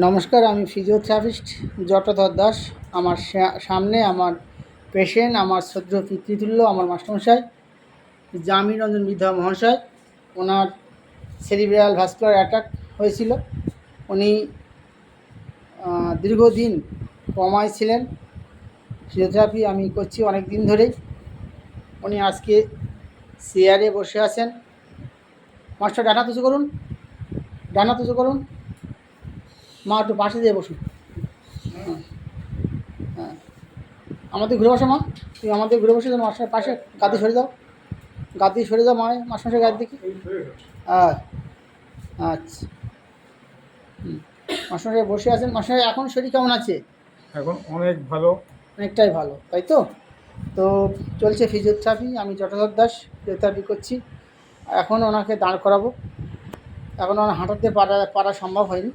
নমস্কার, আমি ফিজিওথেরাপিস্ট জটধর দাস। আমার সামনে আমার পেশেন্ট, আমার শ্রদ্ধেয় পিতৃতুল্য, আমার মাস্টারমশাই জামিন রঞ্জন বিদ্যা মহাশয়। ওনার সেরিব্রাল ভাস্কুলার অ্যাটাক হয়েছিল। উনি দীর্ঘদিন কমায় ছিলেন। ফিজিওথেরাপি আমি করছি অনেক দিন ধরেই। উনি আজকে চেয়ারে বসে আছেন। মাস্টার ডানা তুচু করুন, ডানা তুচু করুন। মা একটু পাশে দিয়ে বসুন। হ্যাঁ, আমাদের ঘুরে বসো মা, তুই আমাদের ঘুরে বসে মাস্টার পাশে গাদি সরে যাও, গাদি সরে যাও মা, মাস্টার গাদি দেখি। হ্যাঁ, আচ্ছা। মাস্টার বসে আছেন। মাস্টার এখন শরীর কেমন আছে? এখন অনেক ভালো, অনেকটাই ভালো, তাই তো? তো চলছে ফিজিওথেরাপি। আমি জটধর দাস ফিজিওথেরাপি করছি। এখন ওনাকে দাঁড় করাবো। এখন ওনার হাঁটাতে পারা সম্ভব হয়নি।